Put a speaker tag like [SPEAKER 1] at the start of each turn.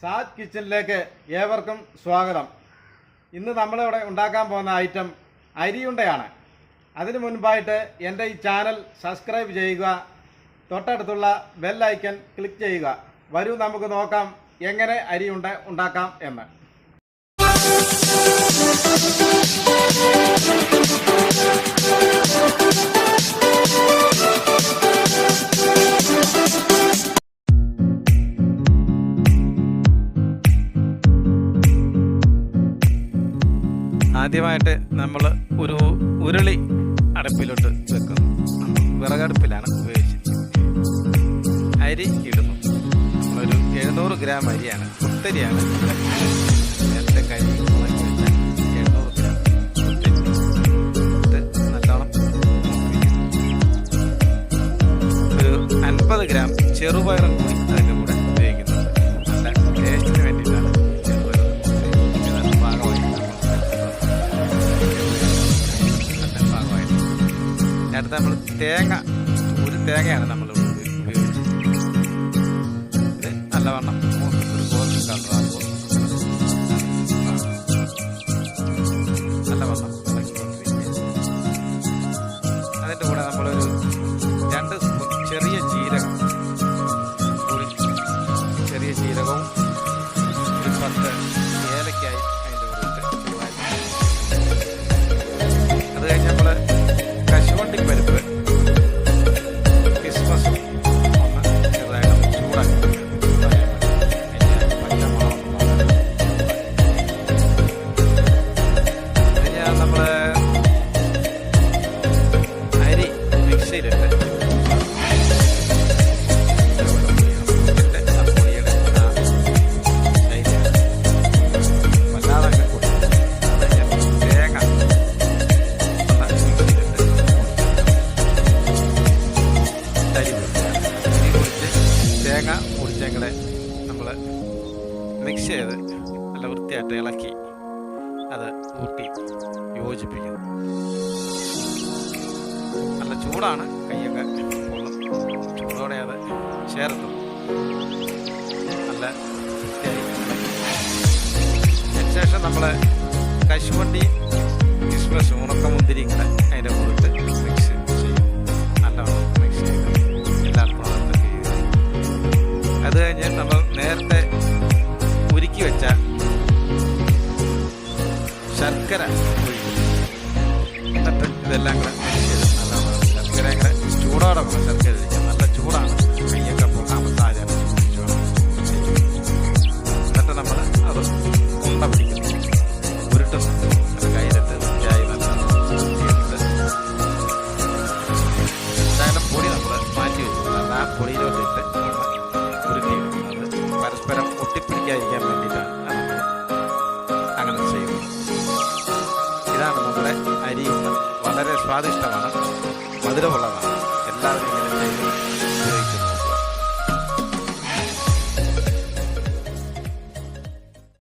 [SPEAKER 1] സാജ് കിച്ചണിലേക്ക് ഏവർക്കും സ്വാഗതം. ഇന്ന് നമ്മളിവിടെ ഉണ്ടാക്കാൻ പോകുന്ന ഐറ്റം അരിയുണ്ടയാണ്. അതിനു മുൻപായിട്ട് എൻ്റെ ഈ ചാനൽ സബ്സ്ക്രൈബ് ചെയ്യുക, തൊട്ടടുത്തുള്ള ബെൽ ഐക്കൺ ക്ലിക്ക് ചെയ്യുക. വരൂ നമുക്ക് നോക്കാം എങ്ങനെ അരിയുണ്ട ഉണ്ടാക്കാം എന്ന്. ആദ്യമായിട്ട് നമ്മൾ ഒരു ഉരുളി അടുപ്പിലോട്ട് വെക്കുന്നു. വിറകടുപ്പിലാണ് ഉപയോഗിച്ചിരിക്കുന്നത്. അരി ഇടുന്നു. നമ്മളൊരു 700 ഗ്രാം അരിയാണ്, കുത്തരിയാണ്. നേരത്തെ കഴുകി ഉണക്കി വെച്ച 700 ഗ്രാം കുത്തരി നല്ലോണം. ഒരു 50 ഗ്രാം ചെറുപയറും കൂടി അതിൻ്റെ കൂടെ ഉപയോഗിക്കുന്നുണ്ട്. നല്ല ടേസ്റ്റിന് വേണ്ടിയിട്ടാണ് ചെറുപയർ ഭാഗമായിട്ട്. നേരത്തെ നമ്മൾ ഒരു തേങ്ങയാണ് നമ്മൾ ഉപയോഗിച്ചത്. ഇത് നല്ലവണ്ണം ഒരു ഗോൾഡൻ കളറാകുമ്പോൾ നല്ലവണ്ണം ഇളക്കിക്കൊണ്ടിരിക്കുക. അതിൻ്റെ കൂടെ നമ്മളൊരു 2 സ്പൂൺ ചെറിയ ജീരകവും ഒരു 10 ഏലക്കായി അതിൻ്റെ കൂടെ ഇട്ട്. അത് കഴിഞ്ഞ് നമ്മൾ കശുവണ്ടിപ്പരിപ്പ്, കിസ്മസും ഒന്ന് ചെറുതായിട്ട് ചൂടാക്കി നമ്മൾ അരി മിക്സിയിലിട്ട് വല്ലാതെ കൂടി തേങ്ങ തേങ്ങ പൊടിച്ചങ്ങളെ നമ്മൾ മിക്സ് ചെയ്ത് നല്ല വൃത്തിയായിട്ട് ഇളക്കി അത് കൂട്ടി യോജിപ്പിക്കുന്നു. നല്ല ചൂടാണ്, കൈയൊക്കെ പൊള്ളും. ചൂടോടെ അത് ചേർത്ത് നല്ല വൃത്തിയായി. അതിനുശേഷം നമ്മൾ കശുവണ്ടി, കിസ്മസും ഉണക്കമുന്തിരിയും കൂടെ അതിൻ്റെ കൂടെ മിക്സ് ചെയ്യും. നല്ലവണ്ണം മിക്സ് ചെയ്ത് എല്ലാവർക്കും അത് കഴിഞ്ഞ് നമ്മൾ നേരത്തെ ഉരുക്കി വെച്ച ശർക്കര ഒഴിക്കും. എന്നിട്ട് ഇതെല്ലാം കൂടെ മിക്സ് ചെയ്ത് നല്ലവണ്ണം ശർക്കര കൂടെ ചൂടോടെ വേണം ശർക്കര ഒഴിക്കാൻ. നല്ല ചൂടാണ്, കയ്യൊക്കെ പോകാൻ സാഹചര്യം. എന്നിട്ട് നമ്മൾ അത് ഉണ്ട പിടിക്കുന്നു, ഉരുട്ടുന്നു. അത് കയ്യിലിട്ട് വൃത്തിയായി നല്ല വൃത്തിയെടുത്ത് ശകലം പൊടി നമ്മൾ മാറ്റി വെച്ചിട്ടുണ്ട്. ആ പൊടിയിലോട്ടിട്ട് പരസ്പരം ഒട്ടിപ്പിടിക്കാതിരിക്കാൻ വേണ്ടിയിട്ടാണ് അങ്ങനെ ചെയ്യുന്നത്. ഇതാണ് നമ്മുടെ അരി. വളരെ സ്വാദിഷ്ടമാണ്, മധുരമുള്ളതാണ്. എല്ലാവരും ഇങ്ങനെ ചെയ്യും.